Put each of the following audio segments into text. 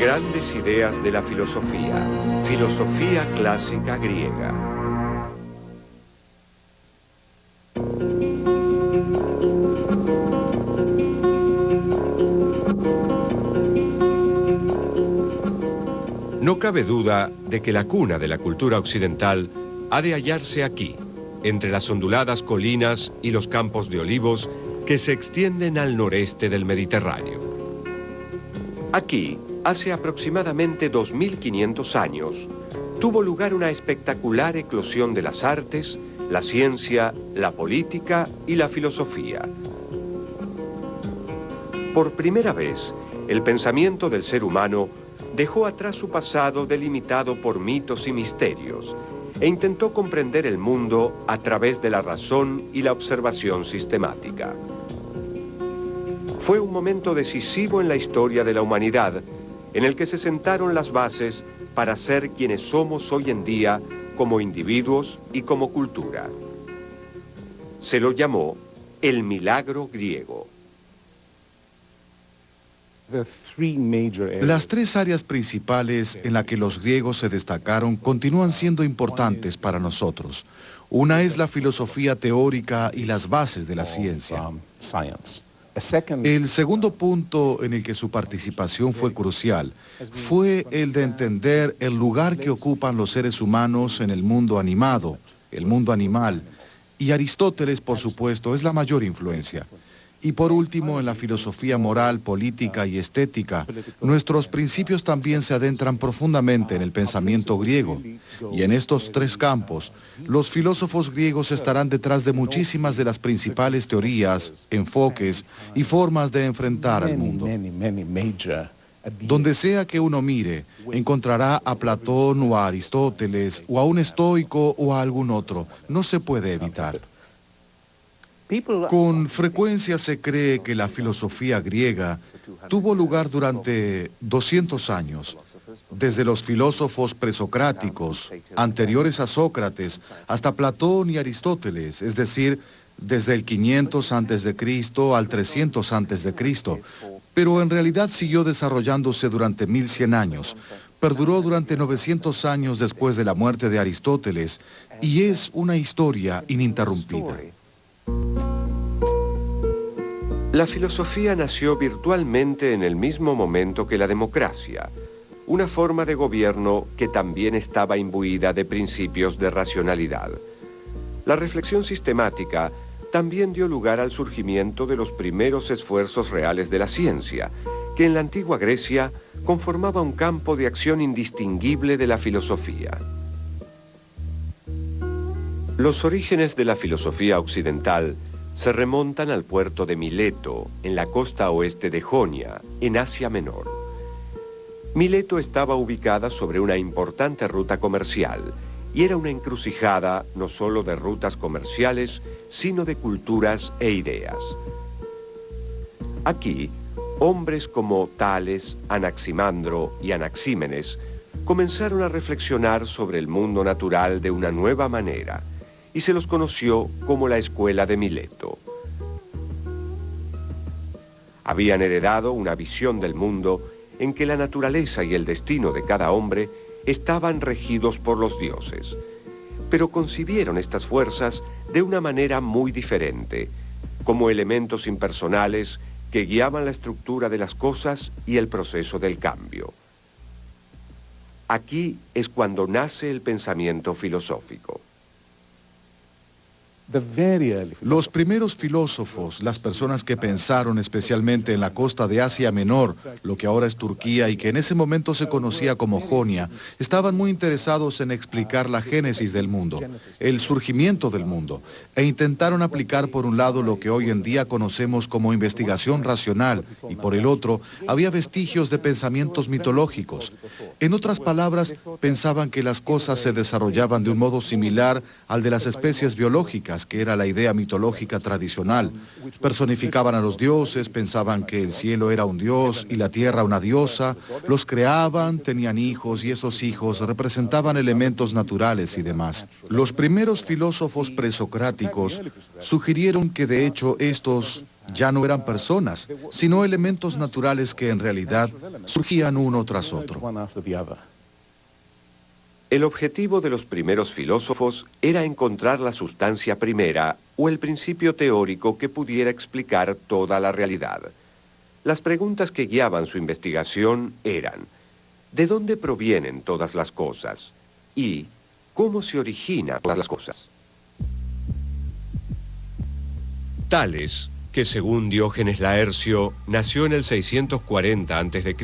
Grandes ideas de la filosofía. Filosofía clásica griega. No cabe duda de que la cuna de la cultura occidental ha de hallarse aquí, entre las onduladas colinas y los campos de olivos que se extienden al noreste del Mediterráneo. Aquí, hace aproximadamente 2500 años, tuvo lugar una espectacular eclosión de las artes, la ciencia, la política y la filosofía. Por primera vez, el pensamiento del ser humano dejó atrás su pasado delimitado por mitos y misterios e intentó comprender el mundo a través de la razón y la observación sistemática. Fue un momento decisivo en la historia de la humanidad, en el que se sentaron las bases para ser quienes somos hoy en día como individuos y como cultura. Se lo llamó el milagro griego. Las tres áreas principales en las que los griegos se destacaron continúan siendo importantes para nosotros. Una es la filosofía teórica y las bases de la ciencia. El segundo punto en el que su participación fue crucial fue el de entender el lugar que ocupan los seres humanos en el mundo animado, el mundo animal, y Aristóteles, por supuesto, es la mayor influencia. Y por último, en la filosofía moral, política y estética, nuestros principios también se adentran profundamente en el pensamiento griego. Y en estos tres campos, los filósofos griegos estarán detrás de muchísimas de las principales teorías, enfoques y formas de enfrentar al mundo. Donde sea que uno mire, encontrará a Platón o a Aristóteles, o a un estoico o a algún otro. No se puede evitar. Con frecuencia se cree que la filosofía griega tuvo lugar durante 200 años, desde los filósofos presocráticos, anteriores a Sócrates, hasta Platón y Aristóteles, es decir, desde el 500 a.C. al 300 a.C., pero en realidad siguió desarrollándose durante 1100 años, perduró durante 900 años después de la muerte de Aristóteles, y es una historia ininterrumpida. La filosofía nació virtualmente en el mismo momento que la democracia, una forma de gobierno que también estaba imbuida de principios de racionalidad. La reflexión sistemática también dio lugar al surgimiento de los primeros esfuerzos reales de la ciencia, que en la antigua Grecia conformaba un campo de acción indistinguible de la filosofía. Los orígenes de la filosofía occidental se remontan al puerto de Mileto, en la costa oeste de Jonia, en Asia Menor. Mileto estaba ubicada sobre una importante ruta comercial y era una encrucijada no solo de rutas comerciales, sino de culturas e ideas. Aquí, hombres como Tales, Anaximandro y Anaxímenes comenzaron a reflexionar sobre el mundo natural de una nueva manera, y se los conoció como la Escuela de Mileto. Habían heredado una visión del mundo en que la naturaleza y el destino de cada hombre estaban regidos por los dioses, pero concibieron estas fuerzas de una manera muy diferente, como elementos impersonales que guiaban la estructura de las cosas y el proceso del cambio. Aquí es cuando nace el pensamiento filosófico. Los primeros filósofos, las personas que pensaron especialmente en la costa de Asia Menor, lo que ahora es Turquía y que en ese momento se conocía como Jonia, estaban muy interesados en explicar la génesis del mundo, el surgimiento del mundo, e intentaron aplicar por un lado lo que hoy en día conocemos como investigación racional y por el otro había vestigios de pensamientos mitológicos. En otras palabras, pensaban que las cosas se desarrollaban de un modo similar al de las especies biológicas, que era la idea mitológica tradicional. Personificaban a los dioses, pensaban que el cielo era un dios y la tierra una diosa, los creaban, tenían hijos y esos hijos representaban elementos naturales y demás. Los primeros filósofos presocráticos sugirieron que de hecho estos Ya no eran personas, sino elementos naturales que en realidad surgían uno tras otro. El objetivo de los primeros filósofos era encontrar la sustancia primera o el principio teórico que pudiera explicar toda la realidad. Las preguntas que guiaban su investigación eran: ¿de dónde provienen todas las cosas? Y ¿cómo se originan todas las cosas? Tales, que según Diógenes Laercio, nació en el 640 a.C.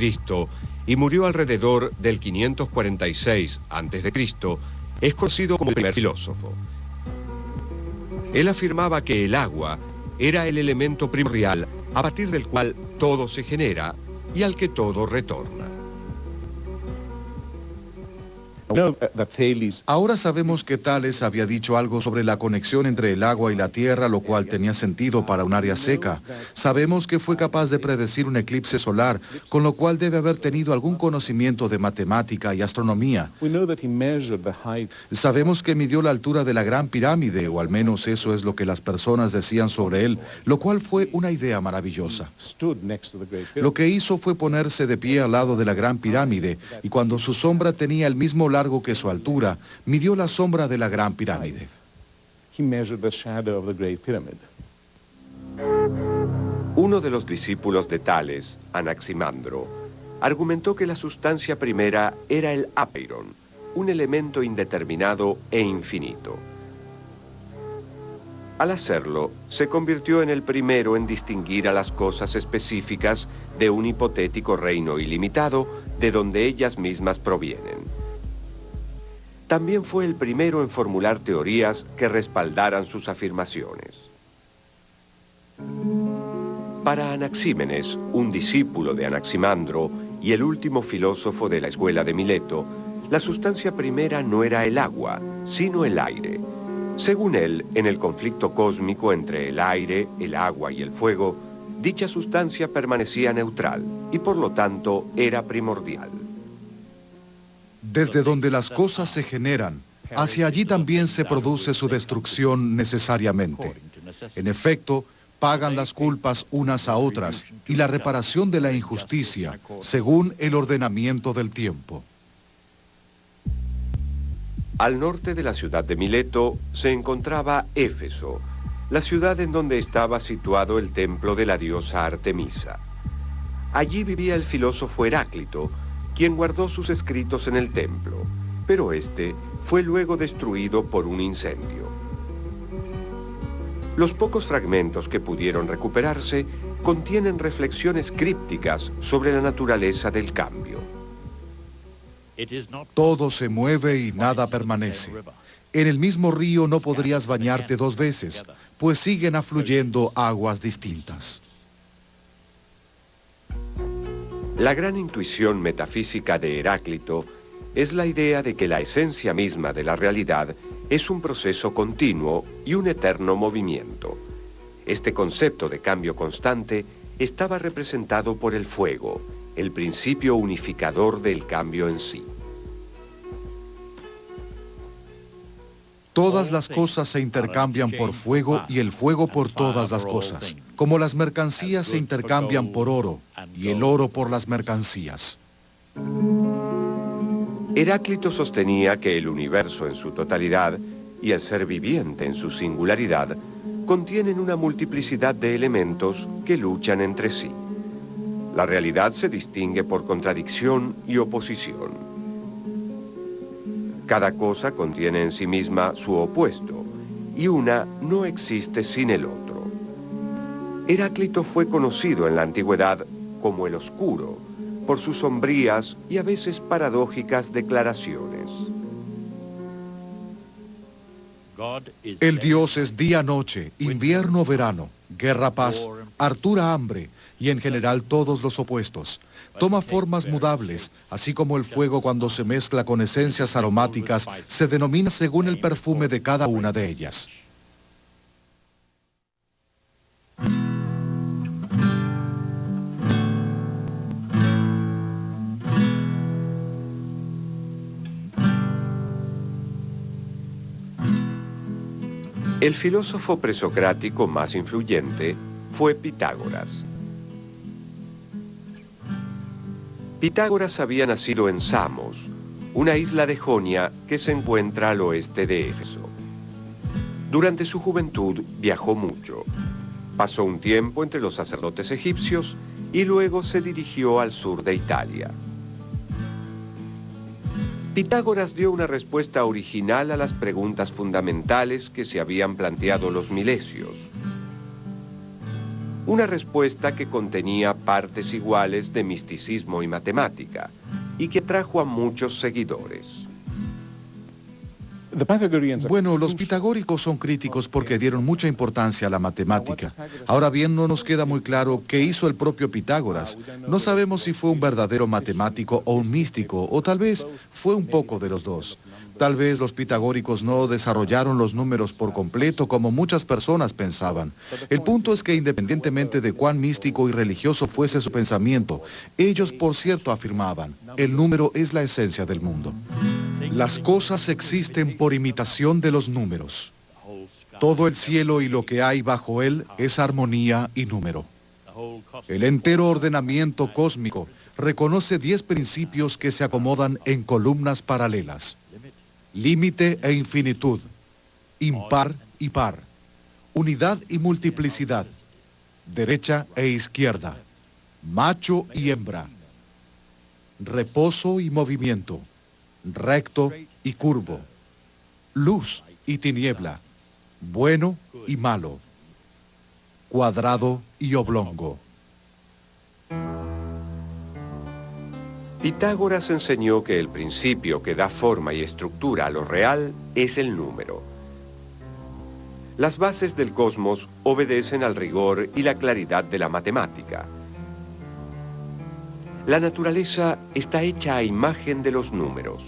y murió alrededor del 546 a.C., es conocido como el primer filósofo. Él afirmaba que el agua era el elemento primordial a partir del cual todo se genera y al que todo retorna. Ahora sabemos que Tales había dicho algo sobre la conexión entre el agua y la tierra, lo cual tenía sentido para un área seca. Sabemos que fue capaz de predecir un eclipse solar, con lo cual debe haber tenido algún conocimiento de matemática y astronomía. Sabemos que midió la altura de la Gran Pirámide, o al menos eso es lo que las personas decían sobre él, lo cual fue una idea maravillosa. Lo que hizo fue ponerse de pie al lado de la Gran Pirámide, y cuando su sombra tenía el mismo largo que su altura, midió la sombra de la Gran Pirámide. Uno de los discípulos de Tales, Anaximandro, argumentó que la sustancia primera era el apeiron, un elemento indeterminado e infinito. Al hacerlo, se convirtió en el primero en distinguir a las cosas específicas de un hipotético reino ilimitado de donde ellas mismas provienen. También fue el primero en formular teorías que respaldaran sus afirmaciones. Para Anaxímenes, un discípulo de Anaximandro y el último filósofo de la escuela de Mileto, la sustancia primera no era el agua, sino el aire. Según él, en el conflicto cósmico entre el aire, el agua y el fuego, dicha sustancia permanecía neutral y por lo tanto era primordial. Desde donde las cosas se generan, hacia allí también se produce su destrucción necesariamente. En efecto, pagan las culpas unas a otras y la reparación de la injusticia, según el ordenamiento del tiempo. Al norte de la ciudad de Mileto se encontraba Éfeso, la ciudad en donde estaba situado el templo de la diosa Artemisa. Allí vivía el filósofo Heráclito, quien guardó sus escritos en el templo, pero este fue luego destruido por un incendio. Los pocos fragmentos que pudieron recuperarse contienen reflexiones crípticas sobre la naturaleza del cambio. Todo se mueve y nada permanece. En el mismo río no podrías bañarte dos veces, pues siguen afluyendo aguas distintas. La gran intuición metafísica de Heráclito es la idea de que la esencia misma de la realidad es un proceso continuo y un eterno movimiento. Este concepto de cambio constante estaba representado por el fuego, el principio unificador del cambio en sí. Todas las cosas se intercambian por fuego y el fuego por todas las cosas, como las mercancías se intercambian por oro y el oro por las mercancías. Heráclito sostenía que el universo en su totalidad y el ser viviente en su singularidad contienen una multiplicidad de elementos que luchan entre sí. La realidad se distingue por contradicción y oposición. Cada cosa contiene en sí misma su opuesto, y una no existe sin el otro. Heráclito fue conocido en la antigüedad como el Oscuro, por sus sombrías y a veces paradójicas declaraciones. El Dios es día-noche, invierno-verano, guerra-paz, hartura-hambre, y en general todos los opuestos. Toma formas mudables, así como el fuego cuando se mezcla con esencias aromáticas, se denomina según el perfume de cada una de ellas. El filósofo presocrático más influyente fue Pitágoras. Pitágoras había nacido en Samos, una isla de Jonia que se encuentra al oeste de Éfeso. Durante su juventud viajó mucho. Pasó un tiempo entre los sacerdotes egipcios y luego se dirigió al sur de Italia. Pitágoras dio una respuesta original a las preguntas fundamentales que se habían planteado los milesios. Una respuesta que contenía partes iguales de misticismo y matemática, y que atrajo a muchos seguidores. Bueno, los pitagóricos son críticos porque dieron mucha importancia a la matemática. Ahora bien, no nos queda muy claro qué hizo el propio Pitágoras. No sabemos si fue un verdadero matemático o un místico, o tal vez fue un poco de los dos. Tal vez los pitagóricos no desarrollaron los números por completo como muchas personas pensaban. El punto es que independientemente de cuán místico y religioso fuese su pensamiento, ellos por cierto afirmaban, el número es la esencia del mundo. Las cosas existen por imitación de los números. Todo el cielo y lo que hay bajo él es armonía y número. El entero ordenamiento cósmico reconoce 10 principios que se acomodan en columnas paralelas. Límite e infinitud, impar y par, unidad y multiplicidad, derecha e izquierda, macho y hembra, reposo y movimiento, recto y curvo, luz y tiniebla, bueno y malo, cuadrado y oblongo. Pitágoras enseñó que el principio que da forma y estructura a lo real es el número. Las bases del cosmos obedecen al rigor y la claridad de la matemática. La naturaleza está hecha a imagen de los números.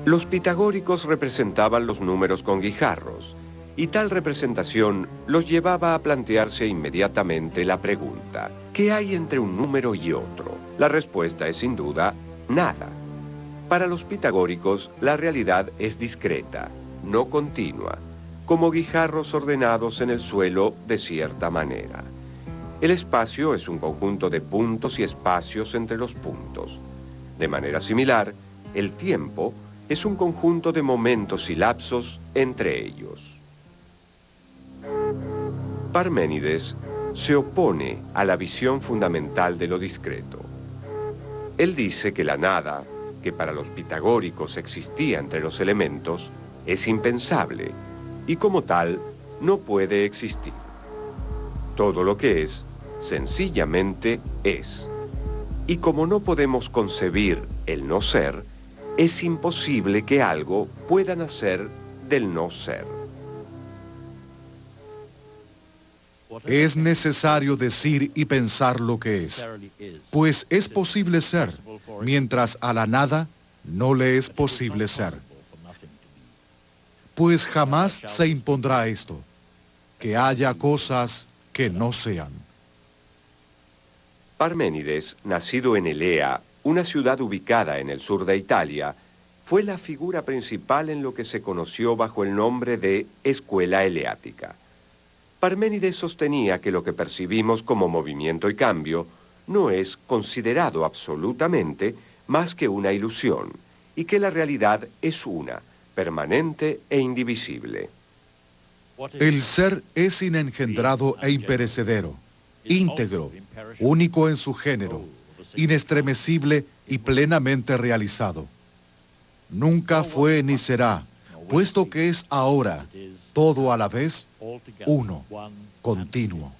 Los pitagóricos representaban los números con guijarros, y tal representación los llevaba a plantearse inmediatamente la pregunta, ¿qué hay entre un número y otro? La respuesta es sin duda, nada. Para los pitagóricos, la realidad es discreta, no continua, como guijarros ordenados en el suelo de cierta manera. El espacio es un conjunto de puntos y espacios entre los puntos. De manera similar, el tiempo es un conjunto de momentos y lapsos entre ellos. Parménides se opone a la visión fundamental de lo discreto. Él dice que la nada, que para los pitagóricos existía entre los elementos, es impensable y como tal no puede existir. Todo lo que es, sencillamente es. Y como no podemos concebir el no ser, es imposible que algo pueda nacer del no ser. Es necesario decir y pensar lo que es, pues es posible ser, mientras a la nada no le es posible ser. Pues jamás se impondrá esto, que haya cosas que no sean. Parménides, nacido en Elea, una ciudad ubicada en el sur de Italia, fue la figura principal en lo que se conoció bajo el nombre de Escuela Eleática. Parménides sostenía que lo que percibimos como movimiento y cambio no es considerado absolutamente más que una ilusión, y que la realidad es una, permanente e indivisible. El ser es inengendrado e imperecedero, íntegro, único en su género, inestremecible y plenamente realizado. Nunca fue ni será, puesto que es ahora, todo a la vez, uno, continuo.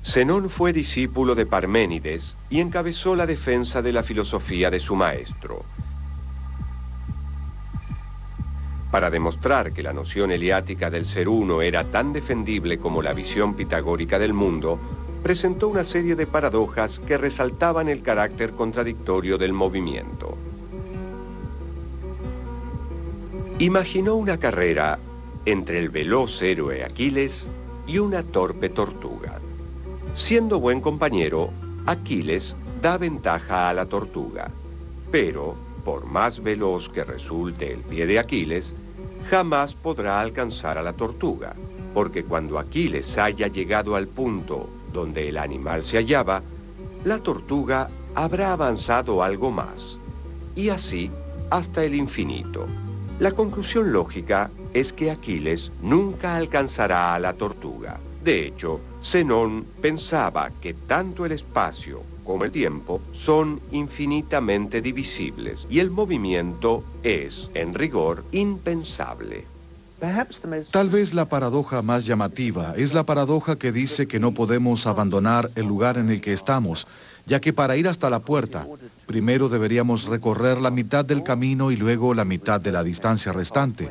Zenón fue discípulo de Parménides y encabezó la defensa de la filosofía de su maestro. Para demostrar que la noción eleática del ser uno era tan defendible como la visión pitagórica del mundo, presentó una serie de paradojas que resaltaban el carácter contradictorio del movimiento. Imaginó una carrera entre el veloz héroe Aquiles y una torpe tortuga. Siendo buen compañero, Aquiles da ventaja a la tortuga, pero, por más veloz que resulte el pie de Aquiles, jamás podrá alcanzar a la tortuga, porque cuando Aquiles haya llegado al punto donde el animal se hallaba, la tortuga habrá avanzado algo más, y así hasta el infinito. La conclusión lógica es que Aquiles nunca alcanzará a la tortuga. De hecho, Zenón pensaba que tanto el espacio como el tiempo son infinitamente divisibles y el movimiento es, en rigor, impensable. Tal vez la paradoja más llamativa es la paradoja que dice que no podemos abandonar el lugar en el que estamos, ya que para ir hasta la puerta, primero deberíamos recorrer la mitad del camino y luego la mitad de la distancia restante.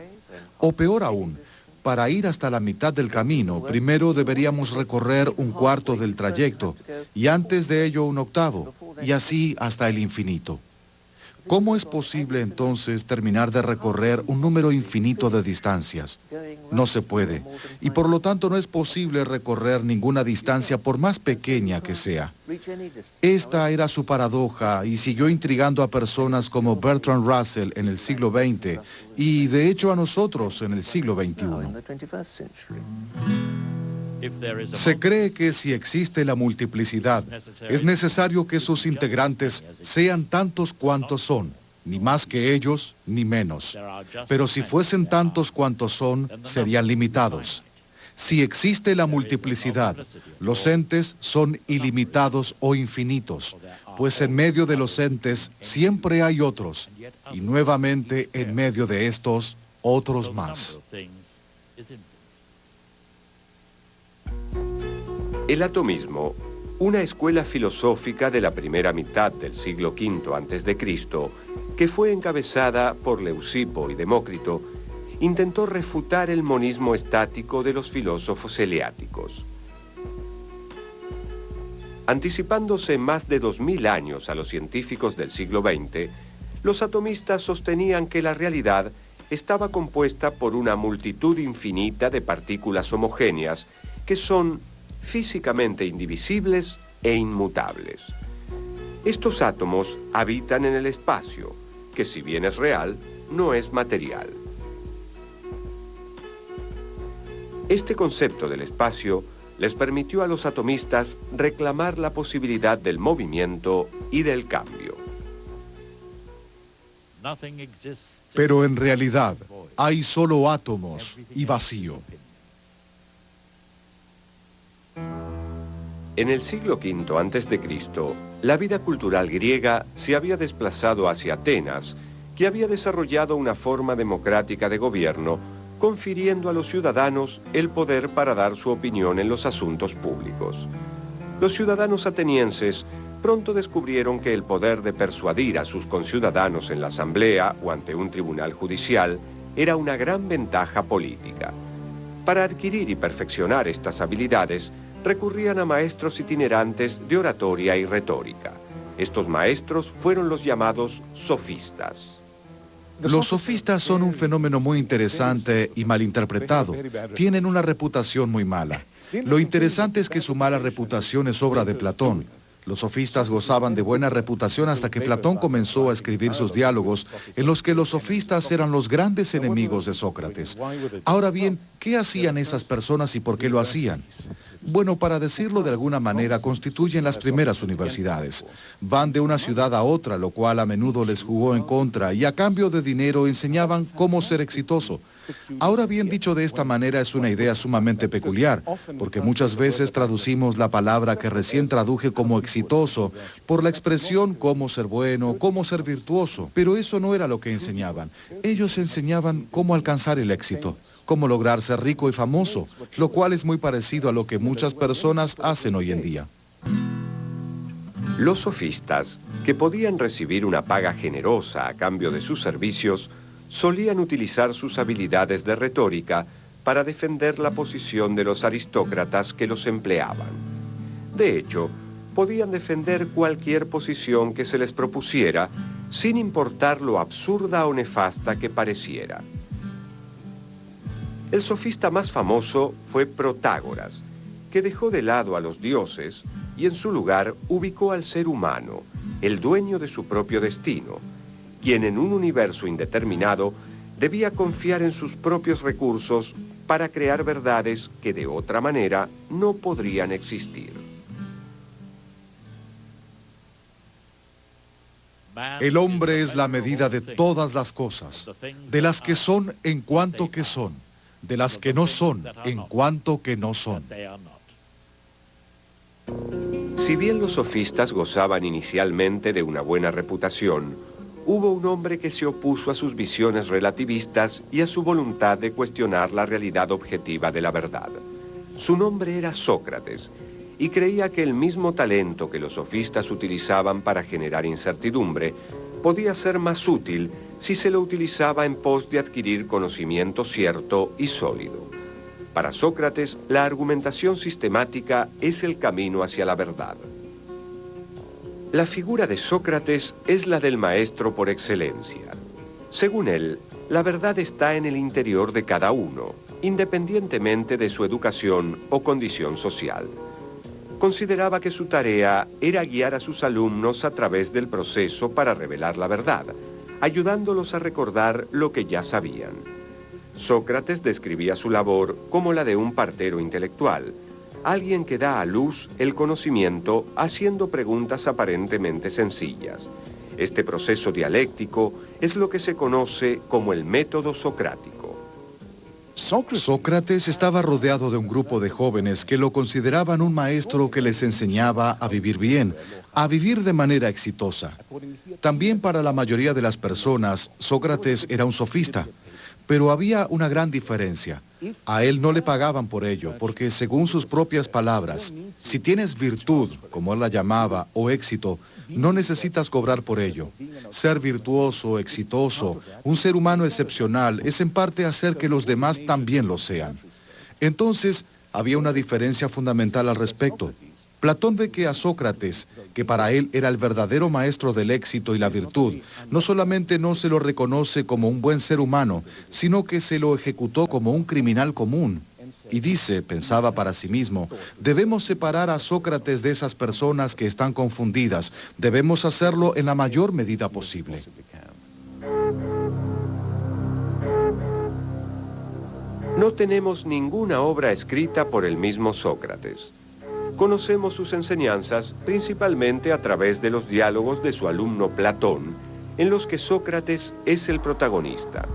O peor aún, para ir hasta la mitad del camino, primero deberíamos recorrer un cuarto del trayecto, y antes de ello un octavo, y así hasta el infinito. ¿Cómo es posible entonces terminar de recorrer un número infinito de distancias? No se puede, y por lo tanto no es posible recorrer ninguna distancia por más pequeña que sea. Esta era su paradoja y siguió intrigando a personas como Bertrand Russell en el siglo XX y de hecho a nosotros en el siglo XXI. Se cree que si existe la multiplicidad, es necesario que sus integrantes sean tantos cuantos son, ni más que ellos, ni menos. Pero si fuesen tantos cuantos son, serían limitados. Si existe la multiplicidad, los entes son ilimitados o infinitos, pues en medio de los entes siempre hay otros, y nuevamente en medio de estos, otros más. El atomismo, una escuela filosófica de la primera mitad del siglo V a.C., que fue encabezada por Leucipo y Demócrito, intentó refutar el monismo estático de los filósofos eleáticos. Anticipándose más de 2000 años a los científicos del siglo XX, los atomistas sostenían que la realidad estaba compuesta por una multitud infinita de partículas homogéneas que son físicamente indivisibles e inmutables. Estos átomos habitan en el espacio, que si bien es real, no es material. Este concepto del espacio les permitió a los atomistas reclamar la posibilidad del movimiento y del cambio. Pero en realidad hay solo átomos y vacío. En el siglo V a.C., la vida cultural griega se había desplazado hacia Atenas, que había desarrollado una forma democrática de gobierno, confiriendo a los ciudadanos el poder para dar su opinión en los asuntos públicos. Los ciudadanos atenienses pronto descubrieron que el poder de persuadir a sus conciudadanos en la asamblea o ante un tribunal judicial era una gran ventaja política. Para adquirir y perfeccionar estas habilidades, recurrían a maestros itinerantes de oratoria y retórica. Estos maestros fueron los llamados sofistas. Los sofistas son un fenómeno muy interesante y malinterpretado. Tienen una reputación muy mala. Lo interesante es que su mala reputación es obra de Platón. Los sofistas gozaban de buena reputación hasta que Platón comenzó a escribir sus diálogos, en los que los sofistas eran los grandes enemigos de Sócrates. Ahora bien, ¿qué hacían esas personas y por qué lo hacían? Bueno, para decirlo de alguna manera, constituyen las primeras universidades. Van de una ciudad a otra, lo cual a menudo les jugó en contra, y a cambio de dinero enseñaban cómo ser exitoso. Ahora bien, dicho de esta manera, es una idea sumamente peculiar, porque muchas veces traducimos la palabra que recién traduje como exitoso por la expresión cómo ser bueno, cómo ser virtuoso, pero eso no era lo que enseñaban. Ellos enseñaban cómo alcanzar el éxito, cómo lograr ser rico y famoso, lo cual es muy parecido a lo que muchas personas hacen hoy en día. Los sofistas, que podían recibir una paga generosa a cambio de sus servicios, solían utilizar sus habilidades de retórica para defender la posición de los aristócratas que los empleaban. De hecho, podían defender cualquier posición que se les propusiera, sin importar lo absurda o nefasta que pareciera. El sofista más famoso fue Protágoras, que dejó de lado a los dioses y en su lugar ubicó al ser humano, el dueño de su propio destino, quien en un universo indeterminado debía confiar en sus propios recursos para crear verdades que de otra manera no podrían existir. El hombre es la medida de todas las cosas, de las que son en cuanto que son, de las que no son en cuanto que no son. Si bien los sofistas gozaban inicialmente de una buena reputación, hubo un hombre que se opuso a sus visiones relativistas y a su voluntad de cuestionar la realidad objetiva de la verdad. Su nombre era Sócrates, y creía que el mismo talento que los sofistas utilizaban para generar incertidumbre podía ser más útil si se lo utilizaba en pos de adquirir conocimiento cierto y sólido. Para Sócrates, la argumentación sistemática es el camino hacia la verdad. La figura de Sócrates es la del maestro por excelencia. Según él, la verdad está en el interior de cada uno, independientemente de su educación o condición social. Consideraba que su tarea era guiar a sus alumnos a través del proceso para revelar la verdad, ayudándolos a recordar lo que ya sabían. Sócrates describía su labor como la de un partero intelectual, alguien que da a luz el conocimiento haciendo preguntas aparentemente sencillas. Este proceso dialéctico es lo que se conoce como el método socrático. Sócrates estaba rodeado de un grupo de jóvenes que lo consideraban un maestro que les enseñaba a vivir bien, a vivir de manera exitosa. También para la mayoría de las personas, Sócrates era un sofista, pero había una gran diferencia. A él no le pagaban por ello, porque según sus propias palabras, si tienes virtud, como él la llamaba, o éxito, no necesitas cobrar por ello. Ser virtuoso, exitoso, un ser humano excepcional, es en parte hacer que los demás también lo sean. Entonces, había una diferencia fundamental al respecto. Platón ve que a Sócrates, que para él era el verdadero maestro del éxito y la virtud, no solamente no se lo reconoce como un buen ser humano, sino que se lo ejecutó como un criminal común. Y dice, pensaba para sí mismo, debemos separar a Sócrates de esas personas que están confundidas. Debemos hacerlo en la mayor medida posible. No tenemos ninguna obra escrita por el mismo Sócrates. Conocemos sus enseñanzas principalmente a través de los diálogos de su alumno Platón, en los que Sócrates es el protagonista.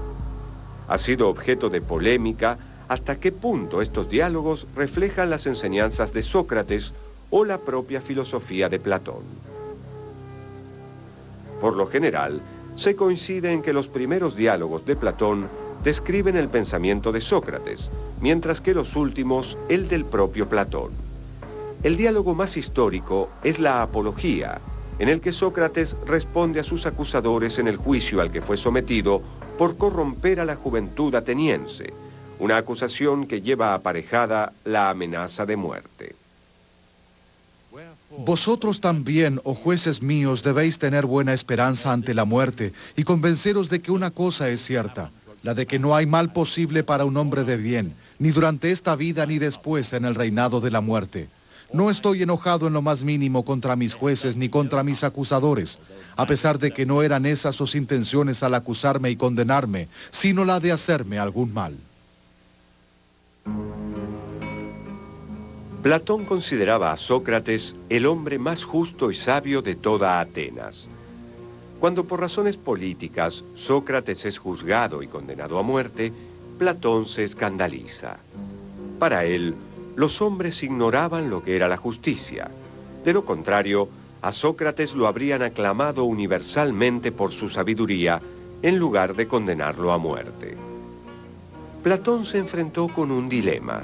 Ha sido objeto de polémica hasta qué punto estos diálogos reflejan las enseñanzas de Sócrates o la propia filosofía de Platón. Por lo general, se coincide en que los primeros diálogos de Platón describen el pensamiento de Sócrates, mientras que los últimos el del propio Platón. El diálogo más histórico es la Apología, en el que Sócrates responde a sus acusadores en el juicio al que fue sometido por corromper a la juventud ateniense, una acusación que lleva aparejada la amenaza de muerte. Vosotros también, oh jueces míos, debéis tener buena esperanza ante la muerte y convenceros de que una cosa es cierta, la de que no hay mal posible para un hombre de bien, ni durante esta vida ni después en el reinado de la muerte. No estoy enojado en lo más mínimo contra mis jueces ni contra mis acusadores, a pesar de que no eran esas sus intenciones al acusarme y condenarme, sino la de hacerme algún mal. Platón consideraba a Sócrates el hombre más justo y sabio de toda Atenas. Cuando por razones políticas Sócrates es juzgado y condenado a muerte, Platón se escandaliza. Para él, los hombres ignoraban lo que era la justicia. De lo contrario, a Sócrates lo habrían aclamado universalmente por su sabiduría, en lugar de condenarlo a muerte. Platón se enfrentó con un dilema.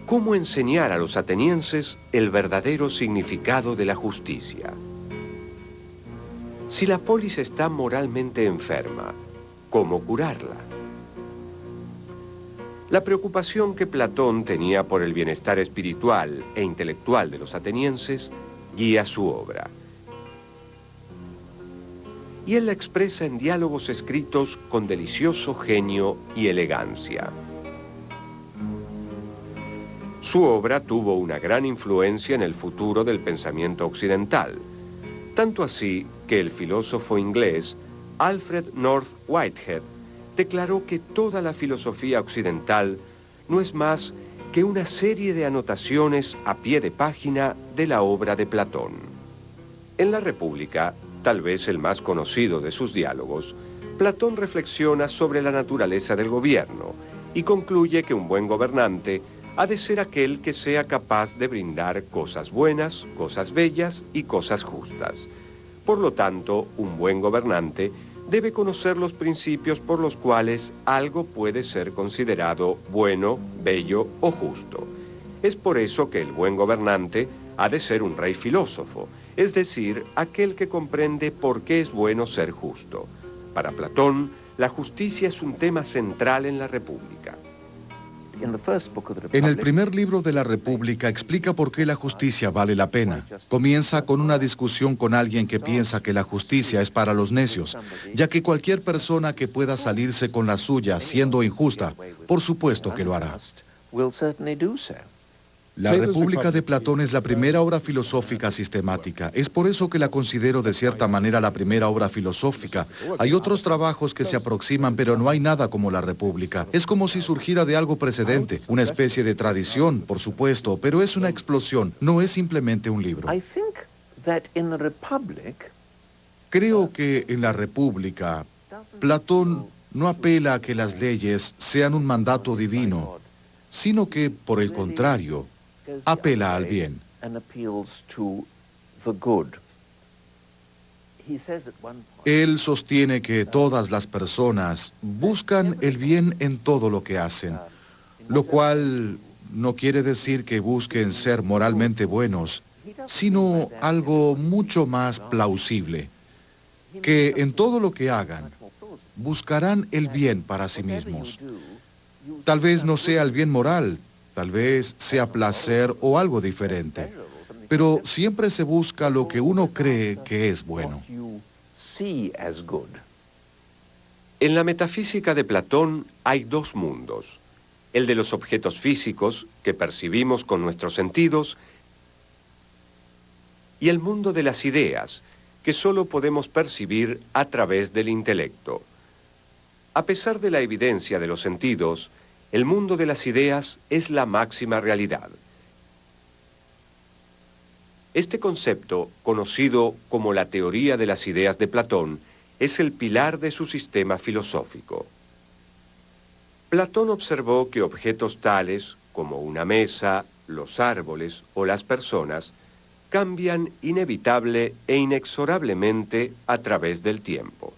¿Cómo enseñar a los atenienses el verdadero significado de la justicia? Si la polis está moralmente enferma, ¿cómo curarla? La preocupación que Platón tenía por el bienestar espiritual e intelectual de los atenienses guía su obra. Y él la expresa en diálogos escritos con delicioso genio y elegancia. Su obra tuvo una gran influencia en el futuro del pensamiento occidental, tanto así que el filósofo inglés Alfred North Whitehead declaró que toda la filosofía occidental no es más que una serie de anotaciones a pie de página de la obra de Platón. En la República, tal vez el más conocido de sus diálogos, Platón reflexiona sobre la naturaleza del gobierno y concluye que un buen gobernante ha de ser aquel que sea capaz de brindar cosas buenas, cosas bellas y cosas justas. Por lo tanto, un buen gobernante debe conocer los principios por los cuales algo puede ser considerado bueno, bello o justo. Es por eso que el buen gobernante ha de ser un rey filósofo, es decir, aquel que comprende por qué es bueno ser justo. Para Platón, la justicia es un tema central en la República. En el primer libro de la República explica por qué la justicia vale la pena. Comienza con una discusión con alguien que piensa que la justicia es para los necios, ya que cualquier persona que pueda salirse con la suya siendo injusta, por supuesto que lo hará. La República de Platón es la primera obra filosófica sistemática. Es por eso que la considero de cierta manera la primera obra filosófica. Hay otros trabajos que se aproximan, pero no hay nada como la República. Es como si surgiera de algo precedente, una especie de tradición, por supuesto, pero es una explosión, no es simplemente un libro. Creo que en la República, Platón no apela a que las leyes sean un mandato divino, sino que, por el contrario, apela al bien. Él sostiene que todas las personas buscan el bien en todo lo que hacen, lo cual no quiere decir que busquen ser moralmente buenos, sino algo mucho más plausible, que en todo lo que hagan buscarán el bien para sí mismos. Tal vez no sea el bien moral, tal vez sea placer o algo diferente, pero siempre se busca lo que uno cree que es bueno. En la metafísica de Platón hay dos mundos, el de los objetos físicos que percibimos con nuestros sentidos y el mundo de las ideas que solo podemos percibir a través del intelecto. A pesar de la evidencia de los sentidos, el mundo de las ideas es la máxima realidad. Este concepto, conocido como la teoría de las ideas de Platón, es el pilar de su sistema filosófico. Platón observó que objetos tales como una mesa, los árboles o las personas cambian inevitable e inexorablemente a través del tiempo.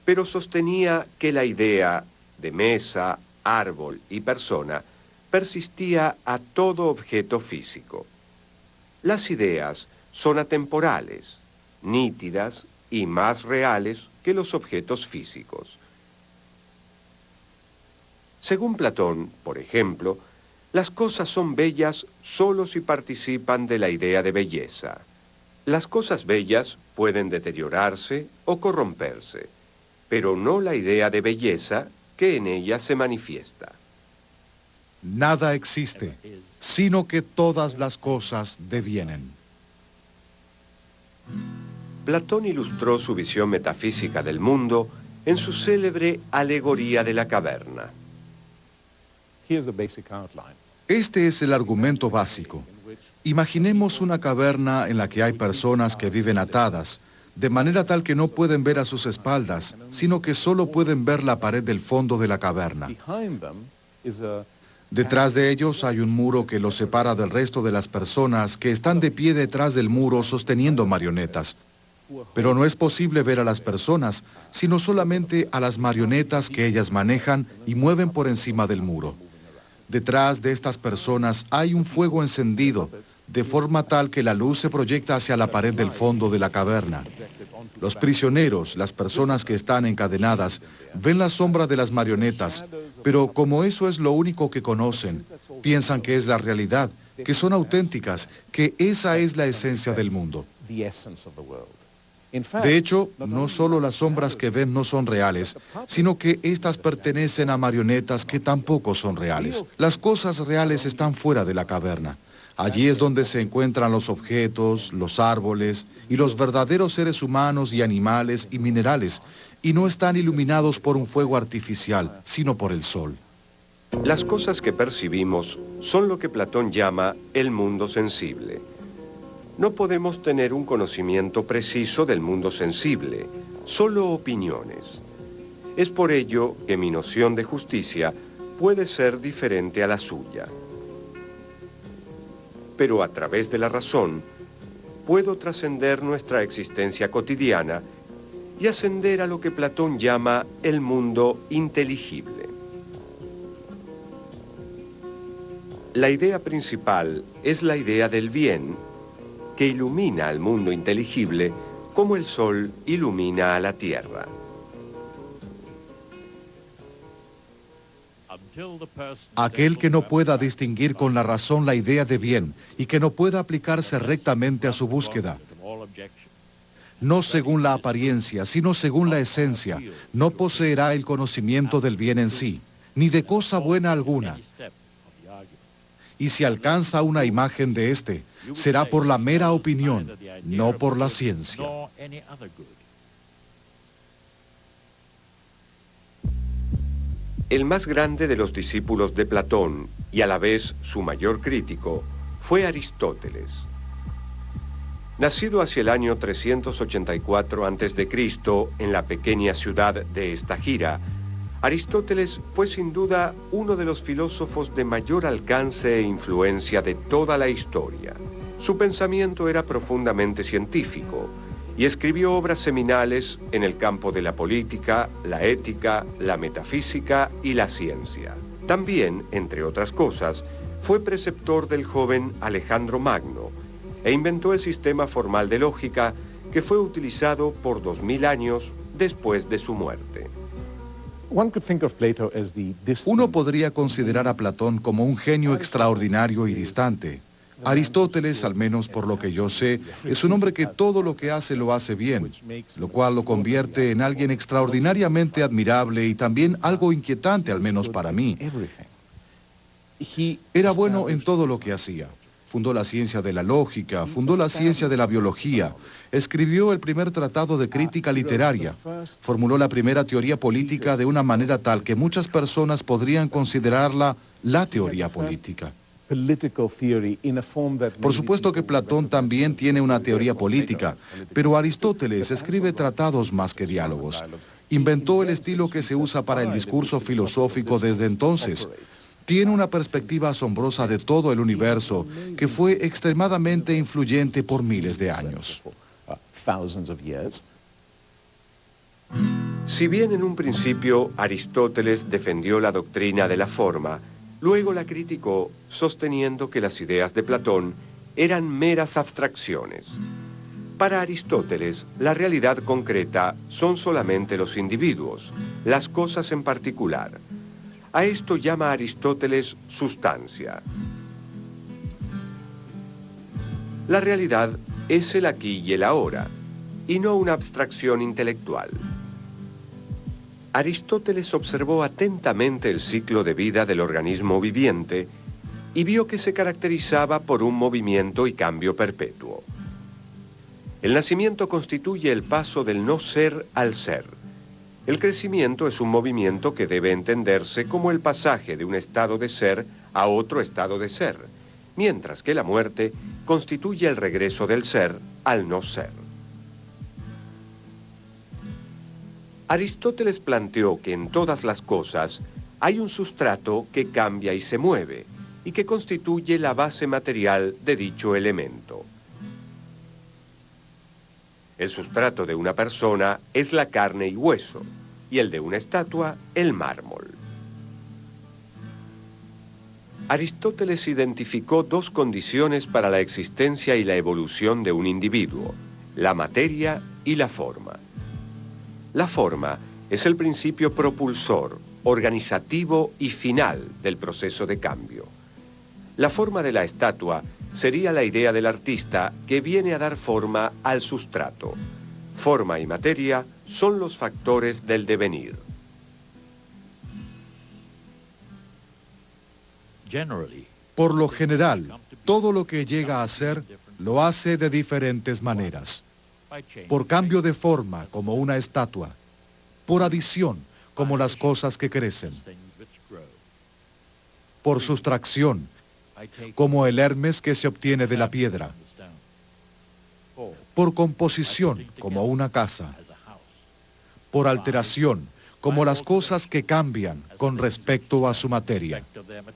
Pero sostenía que la idea de mesa, árbol y persona persistía a todo objeto físico. Las ideas son atemporales, nítidas y más reales que los objetos físicos. Según Platón, por ejemplo, las cosas son bellas solo si participan de la idea de belleza. Las cosas bellas pueden deteriorarse o corromperse, pero no la idea de belleza que en ella se manifiesta. Nada existe, sino que todas las cosas devienen. Platón ilustró su visión metafísica del mundo en su célebre Alegoría de la Caverna. Este es el argumento básico. Imaginemos una caverna en la que hay personas que viven atadas, de manera tal que no pueden ver a sus espaldas, sino que solo pueden ver la pared del fondo de la caverna. Detrás de ellos hay un muro que los separa del resto de las personas que están de pie detrás del muro sosteniendo marionetas. Pero no es posible ver a las personas, sino solamente a las marionetas que ellas manejan y mueven por encima del muro. Detrás de estas personas hay un fuego encendido, de forma tal que la luz se proyecta hacia la pared del fondo de la caverna. Los prisioneros, las personas que están encadenadas, ven la sombra de las marionetas, pero como eso es lo único que conocen, piensan que es la realidad, que son auténticas, que esa es la esencia del mundo. De hecho, no solo las sombras que ven no son reales, sino que éstas pertenecen a marionetas que tampoco son reales. Las cosas reales están fuera de la caverna. Allí es donde se encuentran los objetos, los árboles y los verdaderos seres humanos y animales y minerales, y no están iluminados por un fuego artificial, sino por el sol. Las cosas que percibimos son lo que Platón llama el mundo sensible. No podemos tener un conocimiento preciso del mundo sensible, solo opiniones. Es por ello que mi noción de justicia puede ser diferente a la suya. Pero a través de la razón, puedo trascender nuestra existencia cotidiana y ascender a lo que Platón llama el mundo inteligible. La idea principal es la idea del bien, que ilumina al mundo inteligible como el sol ilumina a la tierra. Aquel que no pueda distinguir con la razón la idea de bien y que no pueda aplicarse rectamente a su búsqueda, no según la apariencia, sino según la esencia, no poseerá el conocimiento del bien en sí, ni de cosa buena alguna. Y si alcanza una imagen de éste, será por la mera opinión, no por la ciencia. El más grande de los discípulos de Platón, y a la vez su mayor crítico, fue Aristóteles. Nacido hacia el año 384 a.C. en la pequeña ciudad de Estagira, Aristóteles fue sin duda uno de los filósofos de mayor alcance e influencia de toda la historia. Su pensamiento era profundamente científico y escribió obras seminales en el campo de la política, la ética, la metafísica y la ciencia. También, entre otras cosas, fue preceptor del joven Alejandro Magno e inventó el sistema formal de lógica que fue utilizado por 2000 años después de su muerte. Uno podría considerar a Platón como un genio extraordinario y distante. Aristóteles, al menos por lo que yo sé, es un hombre que todo lo que hace lo hace bien, lo cual lo convierte en alguien extraordinariamente admirable y también algo inquietante, al menos para mí. Era bueno en todo lo que hacía. Fundó la ciencia de la lógica, fundó la ciencia de la biología, escribió el primer tratado de crítica literaria, formuló la primera teoría política de una manera tal que muchas personas podrían considerarla la teoría política. Por supuesto que Platón también tiene una teoría política, pero Aristóteles escribe tratados más que diálogos. Inventó el estilo que se usa para el discurso filosófico desde entonces. Tiene una perspectiva asombrosa de todo el universo que fue extremadamente influyente por miles de años. Si bien en un principio Aristóteles defendió la doctrina de la forma, luego la criticó sosteniendo que las ideas de Platón eran meras abstracciones. Para Aristóteles, la realidad concreta son solamente los individuos, las cosas en particular. A esto llama Aristóteles sustancia. La realidad es el aquí y el ahora, y no una abstracción intelectual. Aristóteles observó atentamente el ciclo de vida del organismo viviente y vio que se caracterizaba por un movimiento y cambio perpetuo. El nacimiento constituye el paso del no ser al ser. El crecimiento es un movimiento que debe entenderse como el pasaje de un estado de ser a otro estado de ser, mientras que la muerte constituye el regreso del ser al no ser. Aristóteles planteó que en todas las cosas hay un sustrato que cambia y se mueve, y que constituye la base material de dicho elemento. El sustrato de una persona es la carne y hueso, y el de una estatua, el mármol. Aristóteles identificó dos condiciones para la existencia y la evolución de un individuo, la materia y la forma. La forma es el principio propulsor, organizativo y final del proceso de cambio. La forma de la estatua sería la idea del artista que viene a dar forma al sustrato. Forma y materia son los factores del devenir. Por lo general, todo lo que llega a ser, lo hace de diferentes maneras. Por cambio de forma, como una estatua. Por adición, como las cosas que crecen. Por sustracción, como el Hermes que se obtiene de la piedra. Por composición, como una casa. Por alteración, como las cosas que cambian con respecto a su materia.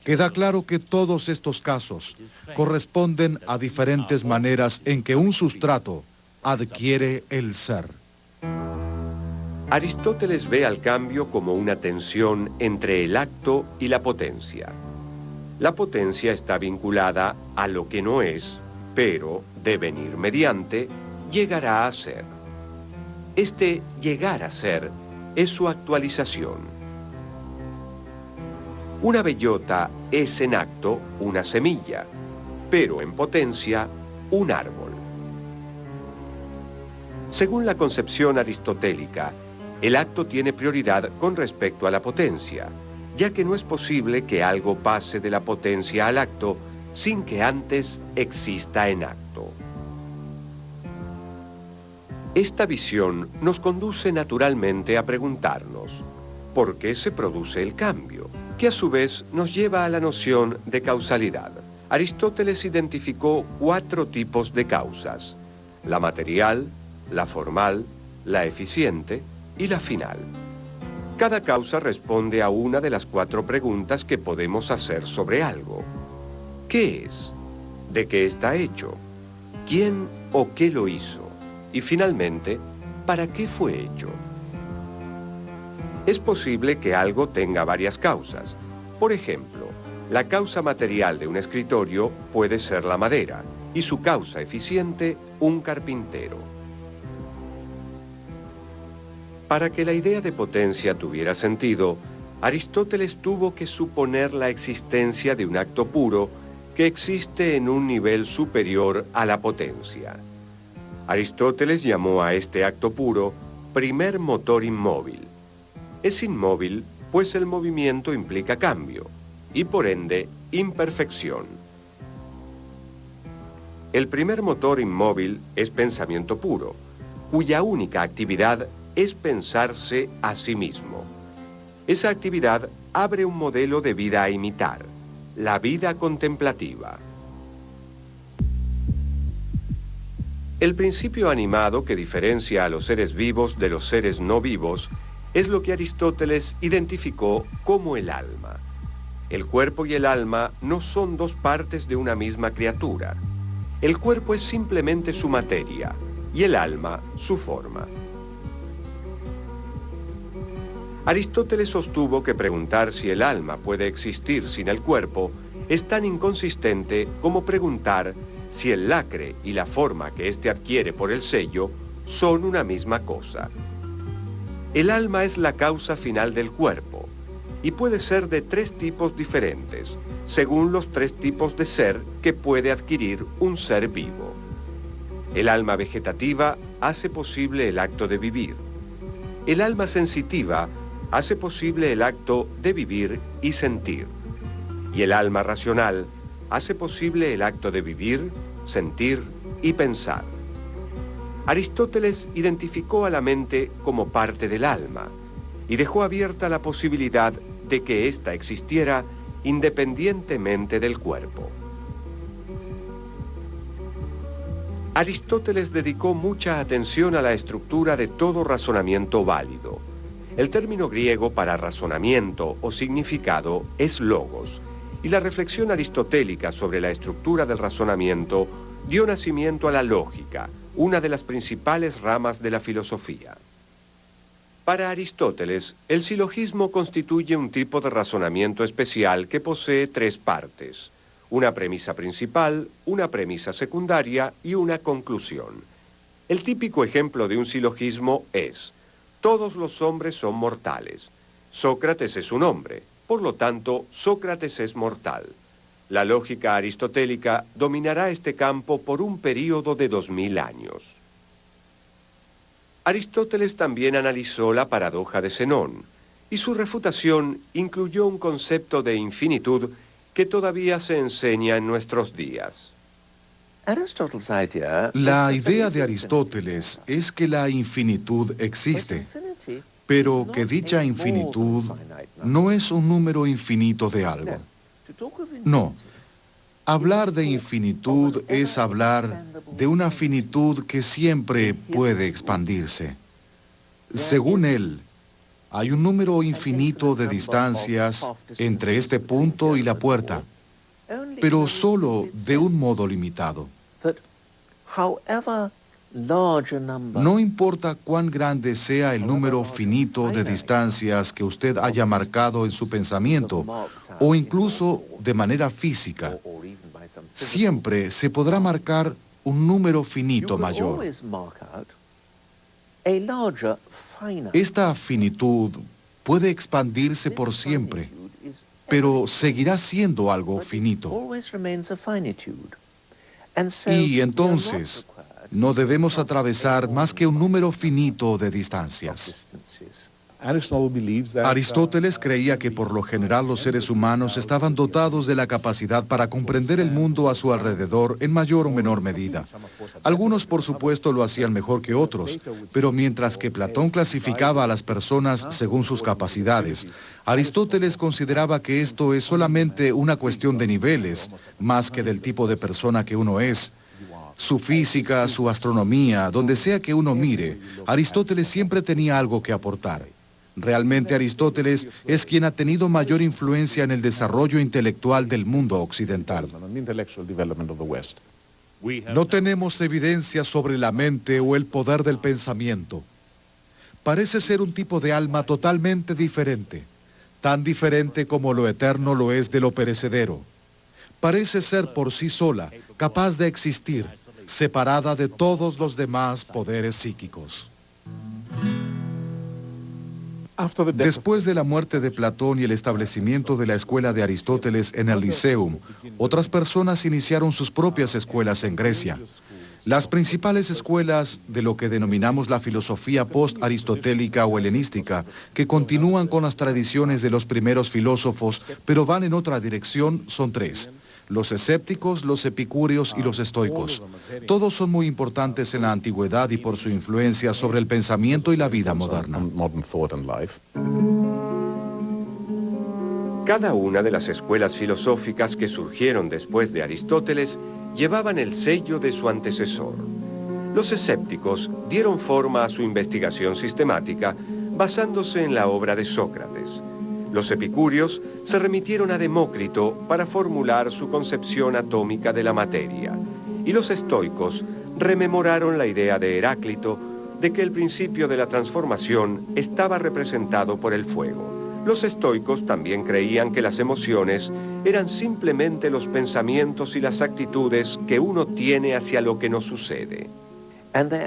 Queda claro que todos estos casos corresponden a diferentes maneras en que un sustrato adquiere el ser. Aristóteles ve al cambio como una tensión entre el acto y la potencia. La potencia está vinculada a lo que no es, pero, de venir mediante, llegará a ser. Este llegar a ser es su actualización. Una bellota es en acto una semilla, pero en potencia un árbol. Según la concepción aristotélica, el acto tiene prioridad con respecto a la potencia, ya que no es posible que algo pase de la potencia al acto sin que antes exista en acto. Esta visión nos conduce naturalmente a preguntarnos, ¿por qué se produce el cambio? Que a su vez nos lleva a la noción de causalidad. Aristóteles identificó 4 tipos de causas: la material, la formal, la eficiente y la final. Cada causa responde a una de las 4 preguntas que podemos hacer sobre algo. ¿Qué es? ¿De qué está hecho? ¿Quién o qué lo hizo? Y finalmente, ¿para qué fue hecho? Es posible que algo tenga varias causas. Por ejemplo, la causa material de un escritorio puede ser la madera y su causa eficiente, un carpintero. Para que la idea de potencia tuviera sentido, Aristóteles tuvo que suponer la existencia de un acto puro que existe en un nivel superior a la potencia. Aristóteles llamó a este acto puro primer motor inmóvil. Es inmóvil, pues el movimiento implica cambio, y por ende, imperfección. El primer motor inmóvil es pensamiento puro, cuya única actividad es pensarse a sí mismo. Esa actividad abre un modelo de vida a imitar, la vida contemplativa. El principio animado que diferencia a los seres vivos de los seres no vivos es lo que Aristóteles identificó como el alma. El cuerpo y el alma no son 2 partes de una misma criatura. El cuerpo es simplemente su materia y el alma su forma. Aristóteles sostuvo que preguntar si el alma puede existir sin el cuerpo es tan inconsistente como preguntar si el lacre y la forma que éste adquiere por el sello son una misma cosa. El alma es la causa final del cuerpo y puede ser de 3 tipos diferentes, según los 3 tipos de ser que puede adquirir un ser vivo. El alma vegetativa hace posible el acto de vivir. El alma sensitiva hace posible el acto de vivir y sentir. Y el alma racional hace posible el acto de vivir, sentir y pensar. Aristóteles identificó a la mente como parte del alma y dejó abierta la posibilidad de que ésta existiera independientemente del cuerpo. Aristóteles dedicó mucha atención a la estructura de todo razonamiento válido. El término griego para razonamiento o significado es logos, y la reflexión aristotélica sobre la estructura del razonamiento dio nacimiento a la lógica, una de las principales ramas de la filosofía. Para Aristóteles, el silogismo constituye un tipo de razonamiento especial que posee 3 partes: una premisa principal, una premisa secundaria y una conclusión. El típico ejemplo de un silogismo es: todos los hombres son mortales. Sócrates es un hombre, por lo tanto, Sócrates es mortal. La lógica aristotélica dominará este campo por un período de 2000 años. Aristóteles también analizó la paradoja de Zenón, y su refutación incluyó un concepto de infinitud que todavía se enseña en nuestros días. La idea de Aristóteles es que la infinitud existe, pero que dicha infinitud no es un número infinito de algo. No. Hablar de infinitud es hablar de una finitud que siempre puede expandirse. Según él, hay un número infinito de distancias entre este punto y la puerta, pero solo de un modo limitado. No importa cuán grande sea el número finito de distancias que usted haya marcado en su pensamiento, o incluso de manera física, siempre se podrá marcar un número finito mayor. Esta finitud puede expandirse por siempre, pero seguirá siendo algo finito. Y entonces, no debemos atravesar más que un número finito de distancias. Aristóteles creía que por lo general los seres humanos estaban dotados de la capacidad para comprender el mundo a su alrededor en mayor o menor medida. Algunos, por supuesto, lo hacían mejor que otros, pero mientras que Platón clasificaba a las personas según sus capacidades, Aristóteles consideraba que esto es solamente una cuestión de niveles, más que del tipo de persona que uno es. Su física, su astronomía, donde sea que uno mire, Aristóteles siempre tenía algo que aportar. Realmente Aristóteles es quien ha tenido mayor influencia en el desarrollo intelectual del mundo occidental. No tenemos evidencia sobre la mente o el poder del pensamiento. Parece ser un tipo de alma totalmente diferente, tan diferente como lo eterno lo es de lo perecedero. Parece ser por sí sola, capaz de existir, separada de todos los demás poderes psíquicos. Después de la muerte de Platón y el establecimiento de la escuela de Aristóteles en el Liceum, otras personas iniciaron sus propias escuelas en Grecia. Las principales escuelas de lo que denominamos la filosofía post-aristotélica o helenística, que continúan con las tradiciones de los primeros filósofos, pero van en otra dirección, son tres: los escépticos, los epicúreos y los estoicos. Todos son muy importantes en la antigüedad y por su influencia sobre el pensamiento y la vida moderna. Cada una de las escuelas filosóficas que surgieron después de Aristóteles llevaban el sello de su antecesor. Los escépticos dieron forma a su investigación sistemática basándose en la obra de Sócrates. Los epicúreos se remitieron a Demócrito para formular su concepción atómica de la materia, y los estoicos rememoraron la idea de Heráclito de que el principio de la transformación estaba representado por el fuego. Los estoicos también creían que las emociones eran simplemente los pensamientos y las actitudes que uno tiene hacia lo que nos sucede.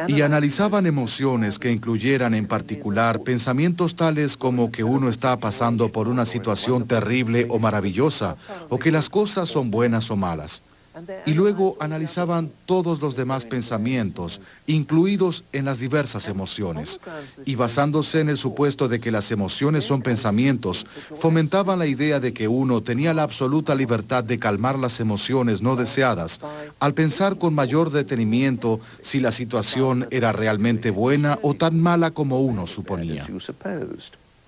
Y analizaban emociones que incluyeran en particular pensamientos tales como que uno está pasando por una situación terrible o maravillosa, o que las cosas son buenas o malas. Y luego analizaban todos los demás pensamientos, incluidos en las diversas emociones. Y basándose en el supuesto de que las emociones son pensamientos, fomentaban la idea de que uno tenía la absoluta libertad de calmar las emociones no deseadas, al pensar con mayor detenimiento si la situación era realmente buena o tan mala como uno suponía.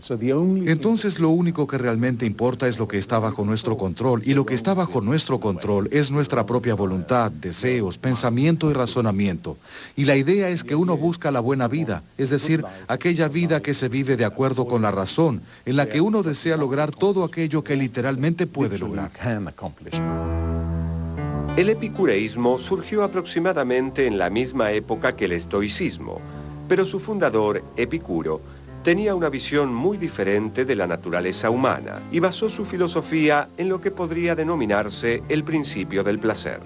Entonces lo único que realmente importa es lo que está bajo nuestro control, y lo que está bajo nuestro control es nuestra propia voluntad, deseos, pensamiento y razonamiento. Y la idea es que uno busca la buena vida, es decir, aquella vida que se vive de acuerdo con la razón, en la que uno desea lograr todo aquello que literalmente puede lograr. El epicureísmo surgió aproximadamente en la misma época que el estoicismo, pero su fundador, Epicuro, tenía una visión muy diferente de la naturaleza humana y basó su filosofía en lo que podría denominarse el principio del placer.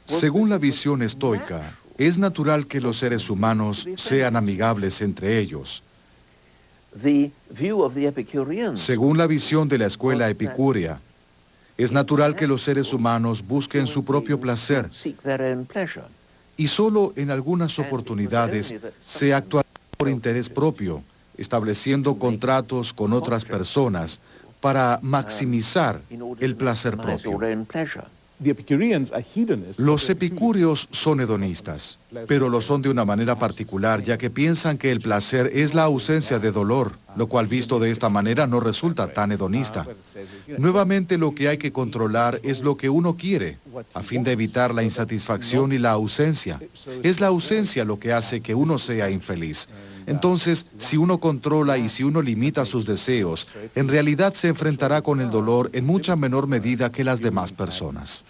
Según la visión estoica, es natural que los seres humanos sean amigables entre ellos. Según la visión de la escuela epicúrea, es natural que los seres humanos busquen su propio placer, y solo en algunas oportunidades se actúa por interés propio, estableciendo contratos con otras personas, para maximizar el placer propio. Los epicúreos son hedonistas, pero lo son de una manera particular, ya que piensan que el placer es la ausencia de dolor, lo cual visto de esta manera no resulta tan hedonista. Nuevamente lo que hay que controlar es lo que uno quiere, a fin de evitar la insatisfacción y la ausencia. Es la ausencia lo que hace que uno sea infeliz. Entonces, si uno controla y si uno limita sus deseos, en realidad se enfrentará con el dolor en mucha menor medida que las demás personas.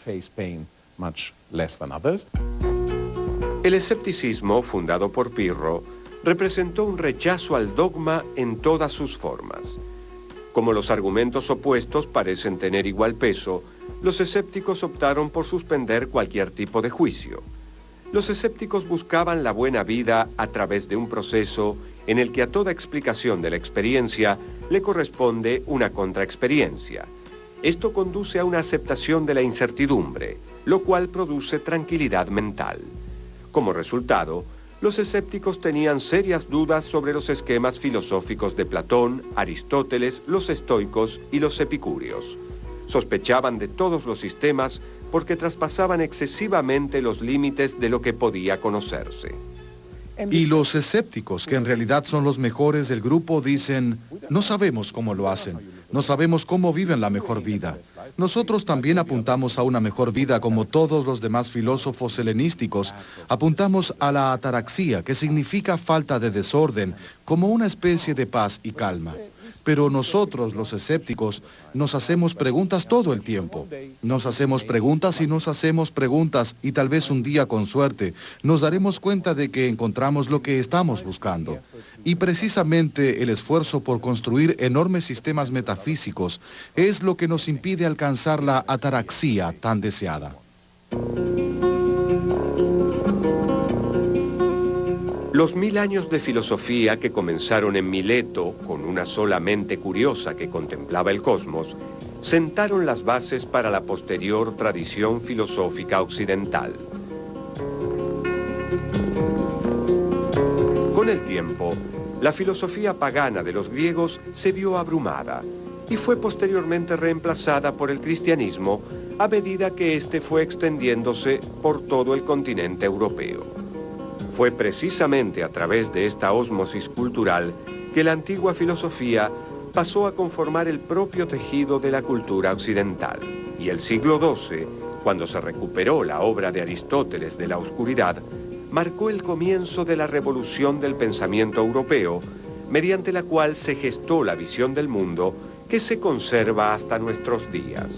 El escepticismo, fundado por Pirro, representó un rechazo al dogma en todas sus formas. Como los argumentos opuestos parecen tener igual peso, los escépticos optaron por suspender cualquier tipo de juicio. Los escépticos buscaban la buena vida a través de un proceso en el que a toda explicación de la experiencia le corresponde una contraexperiencia. Esto conduce a una aceptación de la incertidumbre, lo cual produce tranquilidad mental. Como resultado, los escépticos tenían serias dudas sobre los esquemas filosóficos de Platón, Aristóteles, los estoicos y los epicúreos. Sospechaban de todos los sistemas porque traspasaban excesivamente los límites de lo que podía conocerse. Y los escépticos, que en realidad son los mejores del grupo, dicen, no sabemos cómo lo hacen, no sabemos cómo viven la mejor vida. Nosotros también apuntamos a una mejor vida como todos los demás filósofos helenísticos. Apuntamos a la ataraxia, que significa falta de desorden, como una especie de paz y calma. Pero nosotros, los escépticos, nos hacemos preguntas todo el tiempo. Nos hacemos preguntas y nos hacemos preguntas y tal vez un día, con suerte, nos daremos cuenta de que encontramos lo que estamos buscando. Y precisamente el esfuerzo por construir enormes sistemas metafísicos es lo que nos impide alcanzar la ataraxia tan deseada. Los 1000 años de filosofía que comenzaron en Mileto, con una sola mente curiosa que contemplaba el cosmos, sentaron las bases para la posterior tradición filosófica occidental. Con el tiempo, la filosofía pagana de los griegos se vio abrumada y fue posteriormente reemplazada por el cristianismo a medida que éste fue extendiéndose por todo el continente europeo. Fue precisamente a través de esta ósmosis cultural que la antigua filosofía pasó a conformar el propio tejido de la cultura occidental. Y el siglo XII, cuando se recuperó la obra de Aristóteles de la oscuridad, marcó el comienzo de la revolución del pensamiento europeo, mediante la cual se gestó la visión del mundo que se conserva hasta nuestros días.